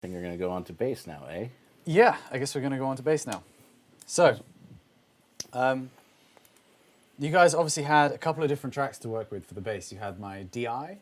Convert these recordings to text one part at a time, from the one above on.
I think we're going to go on to bass now, eh? Yeah, I guess we're going to go on to bass now. So, you guys obviously had a couple of different tracks to work with for the bass. You had my DI,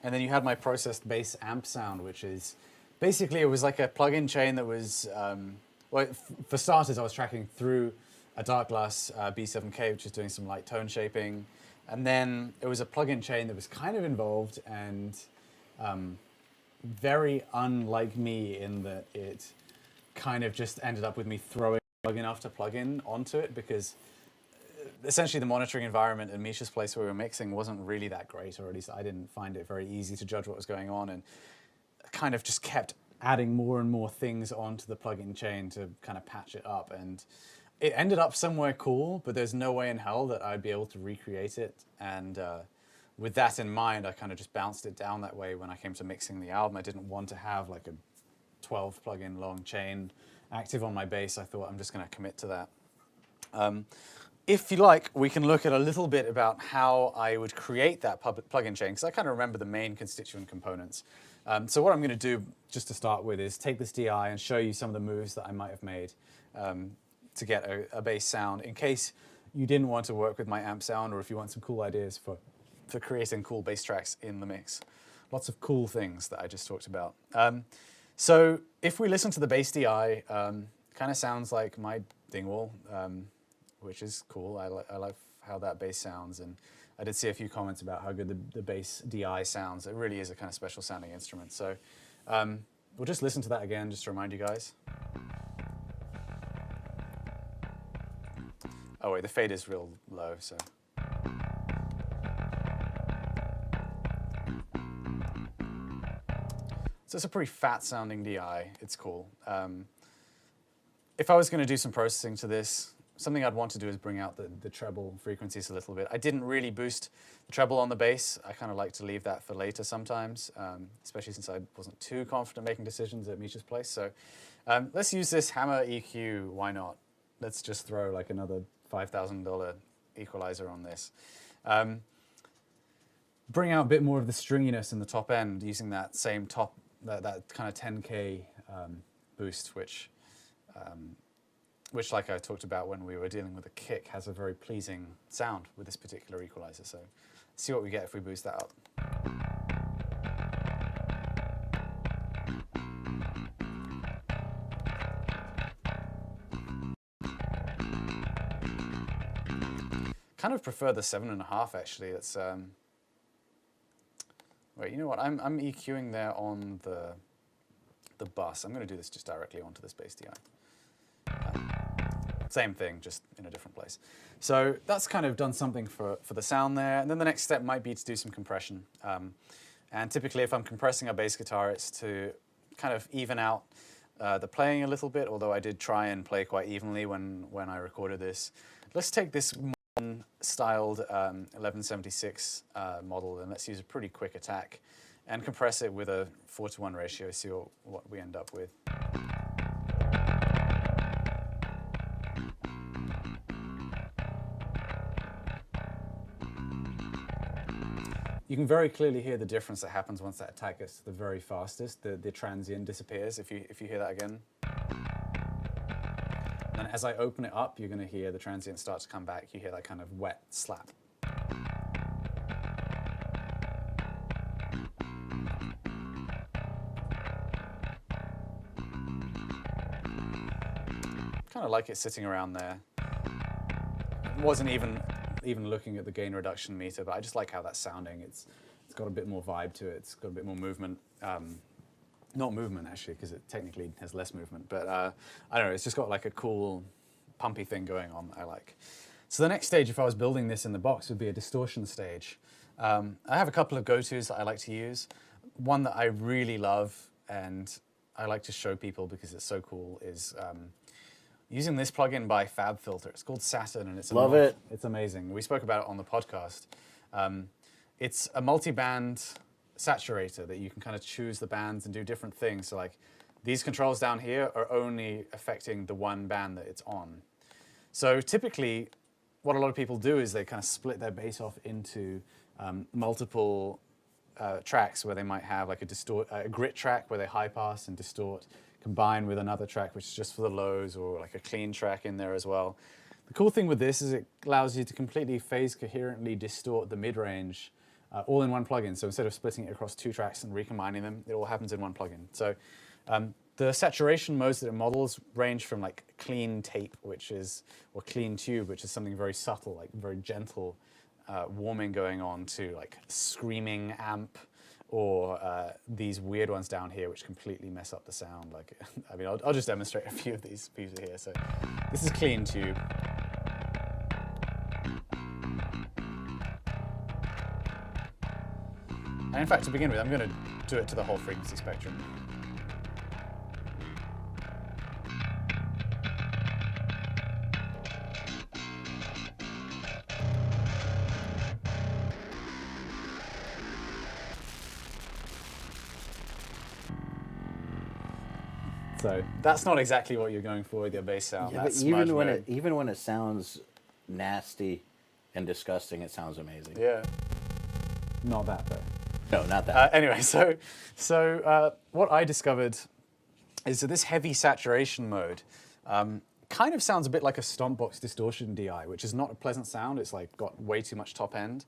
and then you had my processed bass amp sound, which is basically, it was like a plug-in chain that was, well, for starters, I was tracking through a Dark Glass B7K, which is doing some light tone shaping. And then it was a plug-in chain that was kind of involved and very unlike me in that it kind of just ended up with me throwing plugin after plugin onto it, because essentially the monitoring environment in Misha's place where we were mixing wasn't really that great, or at least I didn't find it very easy to judge what was going on, and kind of just kept adding more and more things onto the plugin chain to kind of patch it up. And it ended up somewhere cool, but there's no way in hell that I'd be able to recreate it. And with that in mind, I kind of just bounced it down that way when I came to mixing the album. I didn't want to have like a 12 plugin long chain active on my bass. I thought I'm just going to commit to that. If you like, we can look at a little bit about how I would create that plugin chain, because I kind of remember the main constituent components. So what I'm going to do, just to start with, is take this DI and show you some of the moves that I might have made to get a bass sound, in case you didn't want to work with my amp sound, or if you want some cool ideas for creating cool bass tracks in the mix. Lots of cool things that I just talked about. So if we listen to the bass DI, kind of sounds like my Dingwall, which is cool. I like how that bass sounds, and I did see a few comments about how good the bass DI sounds. It really is a kind of special sounding instrument. So we'll just listen to that again, just to remind you guys. Oh wait, the fade is real low, so. So it's a pretty fat sounding DI, it's cool. If I was going to do some processing to this, something I'd want to do is bring out the treble frequencies a little bit. I didn't really boost the treble on the bass. I kind of like to leave that for later sometimes, especially since I wasn't too confident making decisions at Misha's place. So let's use this Hammer EQ, why not? Let's just throw like another $5,000 equalizer on this. Bring out a bit more of the stringiness in the top end using that same that kind of 10K boost, which like I talked about when we were dealing with the kick, has a very pleasing sound with this particular equalizer. So let's see what we get if we boost that up. Kind of prefer the 7.5 actually. It's wait, you know what? I'm EQing there on the bus. I'm going to do this just directly onto this bass DI. Same thing, just in a different place. So that's kind of done something for the sound there. And then the next step might be to do some compression. And typically, if I'm compressing a bass guitar, it's to kind of even out the playing a little bit. Although I did try and play quite evenly when I recorded this. Let's take this styled 1176 model, and let's use a pretty quick attack and compress it with a 4:1 ratio, see what we end up with. You can very clearly hear the difference that happens once that attack gets to the very fastest. The transient disappears if you hear that again. And as I open it up, you're going to hear the transient start to come back. You hear that kind of wet slap. Kind of like it sitting around there. Wasn't even looking at the gain reduction meter, but I just like how that's sounding. It's got a bit more vibe to it. It's got a bit more movement. Not movement, actually, because it technically has less movement. But I don't know, it's just got like a cool, pumpy thing going on that I like. So the next stage, if I was building this in the box, would be a distortion stage. I have a couple of go-tos that I like to use. One that I really love, and I like to show people because it's so cool, is using this plugin by FabFilter. It's called Saturn, and it's Love it. It's amazing. We spoke about it on the podcast. It's a multi-band saturator that you can kind of choose the bands and do different things. So like these controls down here are only affecting the one band that it's on. So typically what a lot of people do is they kind of split their bass off into multiple tracks where they might have like a grit track where they high pass and distort, combined with another track which is just for the lows, or like a clean track in there as well. The cool thing with this is it allows you to completely phase coherently distort the mid-range all in one plugin. So instead of splitting it across 2 tracks and recombining them, it all happens in one plugin. So the saturation modes that it models range from like clean tape, or clean tube, which is something very subtle, like very gentle warming going on, to like screaming amp, or these weird ones down here which completely mess up the sound. Like, I mean, I'll just demonstrate a few of these pieces here. So this is clean tube. And in fact, to begin with, I'm going to do it to the whole frequency spectrum. So that's not exactly what you're going for with your bass sound. Yeah, That's but smudge even when it sounds nasty and disgusting, it sounds amazing. Yeah. Not that though. No, not that. Anyway, so what I discovered is that this heavy saturation mode kind of sounds a bit like a Stompbox Distortion DI, which is not a pleasant sound. It's like got way too much top end,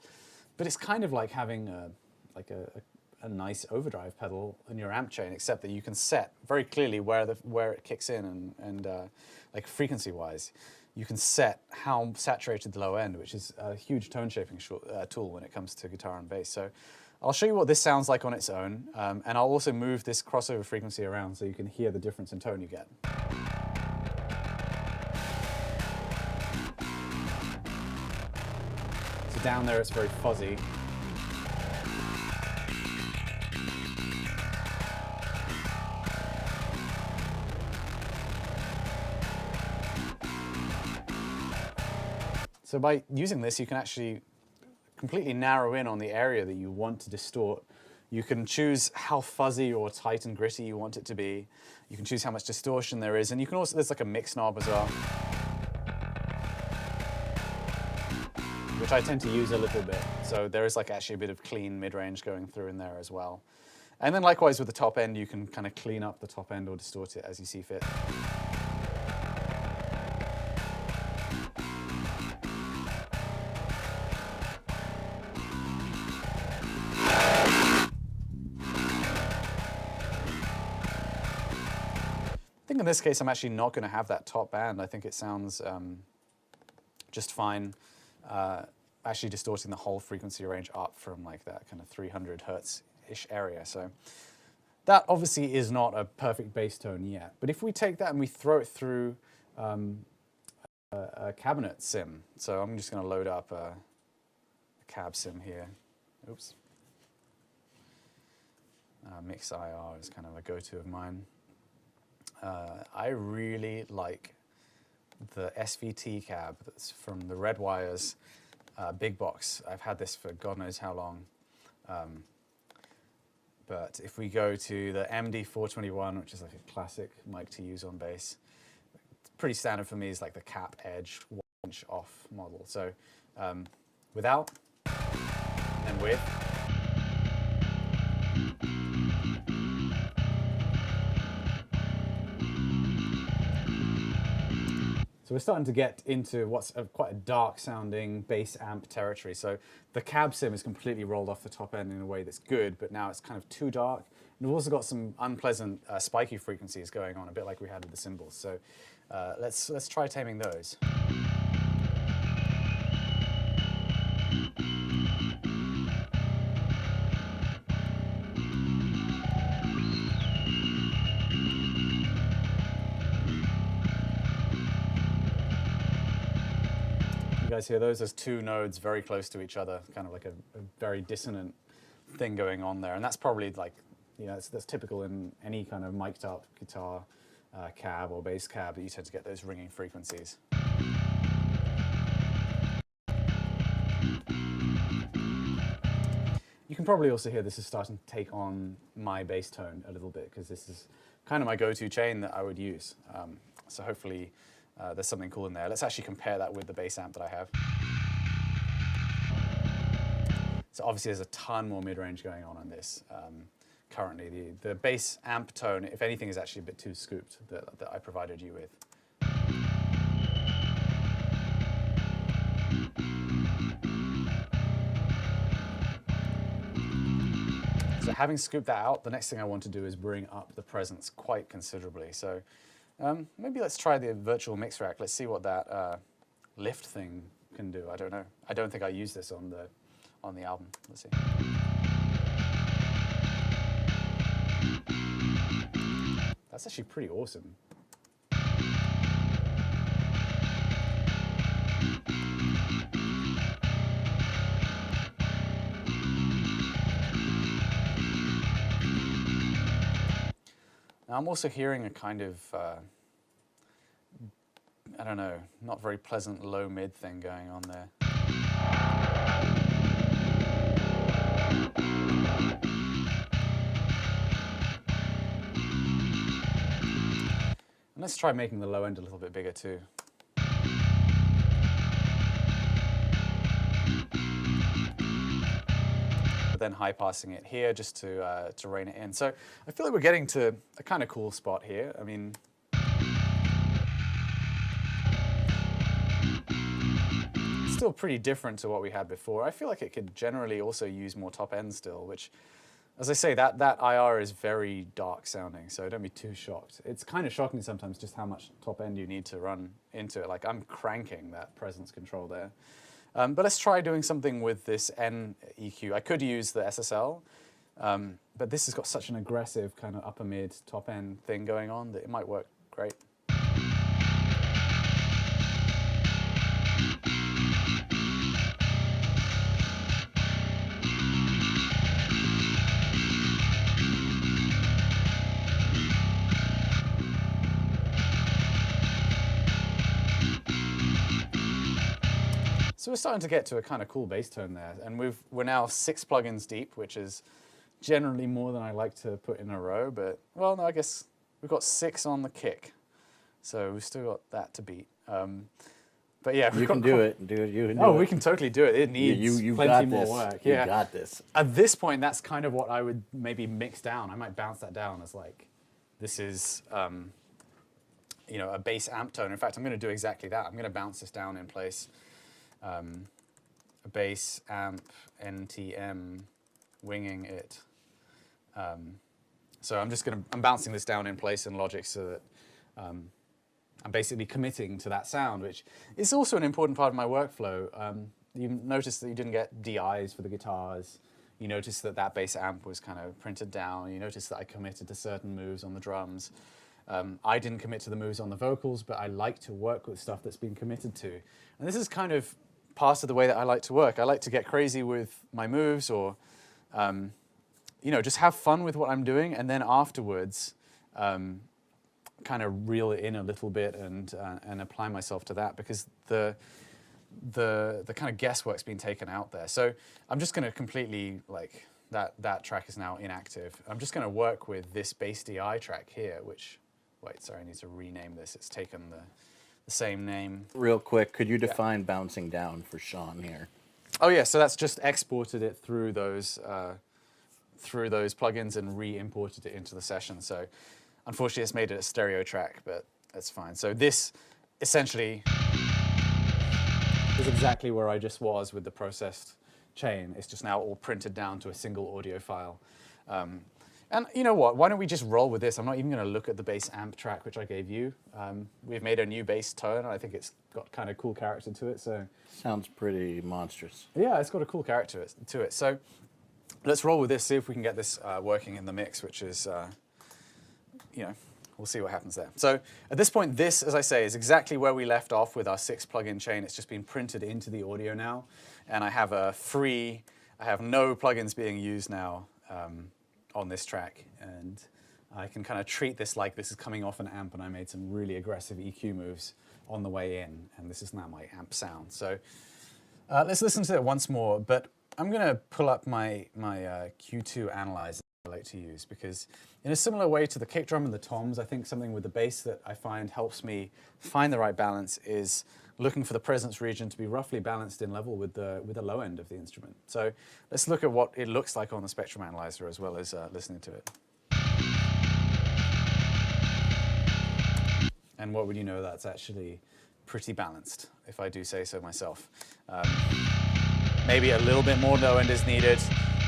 but it's kind of like having a nice overdrive pedal in your amp chain, except that you can set very clearly where it kicks in, and like frequency-wise, you can set how saturated the low end, which is a huge tone shaping tool when it comes to guitar and bass. So I'll show you what this sounds like on its own, and I'll also move this crossover frequency around so you can hear the difference in tone you get. So down there it's very fuzzy. So by using this, you can actually completely narrow in on the area that you want to distort. You can choose how fuzzy or tight and gritty you want it to be. You can choose how much distortion there is, and you can also, there's like a mix knob as well, which I tend to use a little bit. So there is like actually a bit of clean mid-range going through in there as well. And then likewise with the top end, you can kind of clean up the top end or distort it as you see fit. I think in this case, I'm actually not going to have that top band. I think it sounds just fine, actually distorting the whole frequency range up from like that kind of 300 hertz-ish area. So that obviously is not a perfect bass tone yet. But if we take that and we throw it through a cabinet sim, so I'm just going to load up a cab sim here. Oops. Mix IR is kind of a go-to of mine. I really like the SVT cab that's from the Red Wires big box. I've had this for God knows how long. But if we go to the MD421, which is like a classic mic to use on bass, pretty standard for me is like the cap edge 1-inch off model. So without and with. So we're starting to get into what's quite a dark sounding bass amp territory. So the cab sim is completely rolled off the top end in a way that's good, but now it's kind of too dark. And we've also got some unpleasant spiky frequencies going on, a bit like we had with the cymbals. So let's try taming those. You guys hear those? There's two nodes very close to each other, kind of like a very dissonant thing going on there. And that's probably like, you know, that's typical in any kind of mic'd up guitar cab or bass cab, that you tend to get those ringing frequencies. You can probably also hear this is starting to take on my bass tone a little bit, because this is kind of my go-to chain that I would use. So hopefully there's something cool in there. Let's actually compare that with the bass amp that I have. So obviously there's a ton more mid-range going on this. Currently, the bass amp tone, if anything, is actually a bit too scooped that I provided you with. So having scooped that out, the next thing I want to do is bring up the presence quite considerably. So maybe let's try the virtual mix rack. Let's see what that lift thing can do. I don't know. I don't think I used this on the album. Let's see. That's actually pretty awesome. Now I'm also hearing a kind of, I don't know, not very pleasant low mid thing going on there. And let's try making the low end a little bit bigger too. But then high passing it here just to rein it in. So I feel like we're getting to a kind of cool spot here. I mean, it's still pretty different to what we had before. I feel like it could generally also use more top end still, which, as I say, that IR is very dark sounding, so don't be too shocked. It's kind of shocking sometimes just how much top end you need to run into it. Like, I'm cranking that presence control there. But let's try doing something with this N EQ. I could use the SSL, but this has got such an aggressive kind of upper mid, top end thing going on that it might work great. So we're starting to get to a kind of cool bass tone there, and we're now 6 plugins deep, which is generally more than I like to put in a row, but, well, no, I guess we've got 6 on the kick, so we've still got that to beat. But yeah, you can do it, dude. You can do it. Oh, we can totally do it. It needs plenty more work. You got this. At this point, that's kind of what I would maybe mix down. I might bounce that down as like, this is, you know, a bass amp tone. In fact, I'm going to do exactly that. I'm going to bounce this down in place. A bass amp NTM winging it. So I'm bouncing this down in place in Logic so that I'm basically committing to that sound, which is also an important part of my workflow. You notice that you didn't get DIs for the guitars. You notice that that bass amp was kind of printed down. You notice that I committed to certain moves on the drums. I didn't commit to the moves on the vocals, but I like to work with stuff that's been committed to. And this is kind of part of the way that I like to work. I like to get crazy with my moves or, you know, just have fun with what I'm doing, and then afterwards kind of reel it in a little bit and apply myself to that, because the kind of guesswork's been taken out there. So I'm just going to completely, like, that track is now inactive. I'm just going to work with this bass DI track here, which, wait, sorry, I need to rename this. It's taken the same name. Real quick, could you define bouncing down for Sean here? Oh yeah, so that's just exported it through those plugins and re-imported it into the session. So unfortunately, it's made it a stereo track, but that's fine. So this essentially is exactly where I just was with the processed chain. It's just now all printed down to a single audio file. And you know what? Why don't we just roll with this? I'm not even going to look at the bass amp track, which I gave you. We've made a new bass tone, and I think it's got kind of cool character to it. So sounds pretty monstrous. Yeah, it's got a cool character to it. So let's roll with this, see if we can get this working in the mix, which is, you know, we'll see what happens there. So at this point, this, as I say, is exactly where we left off with our 6 plugin chain. It's just been printed into the audio now, and I have I have no plugins being used now on this track, and I can kind of treat this like this is coming off an amp, and I made some really aggressive EQ moves on the way in, and this is now my amp sound. So let's listen to it once more, but I'm going to pull up my Q2 analyzer. like to use, because in a similar way to the kick drum and the toms, I think something with the bass that I find helps me find the right balance is looking for the presence region to be roughly balanced in level with the low end of the instrument. So let's look at what it looks like on the spectrum analyzer as well as listening to it. And what would you know, that's actually pretty balanced, if I do say so myself. Maybe a little bit more low end is needed.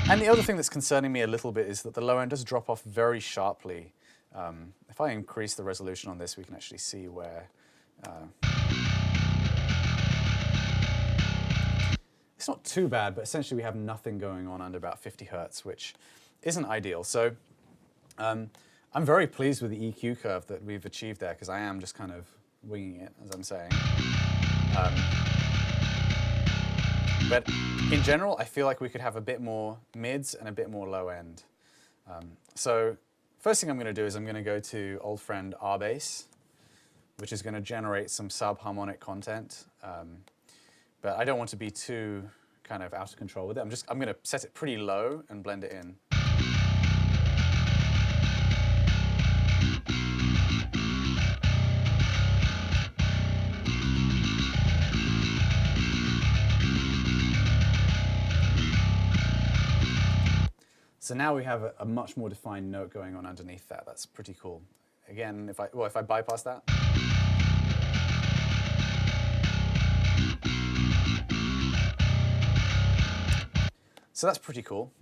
And the other thing that's concerning me a little bit is that the low end does drop off very sharply. If I increase the resolution on this, we can actually see where it's not too bad, but essentially we have nothing going on under about 50 hertz, which isn't ideal. So I'm very pleased with the EQ curve that we've achieved there, because I am just kind of winging it, as I'm saying. But in general, I feel like we could have a bit more mids and a bit more low end. So first thing I'm going to do is I'm going to go to old friend RBass, which is going to generate some sub-harmonic content. But I don't want to be too kind of out of control with it. I'm going to set it pretty low and blend it in. So now we have a much more defined note going on underneath that. That's pretty cool. Again, if I bypass that. So that's pretty cool.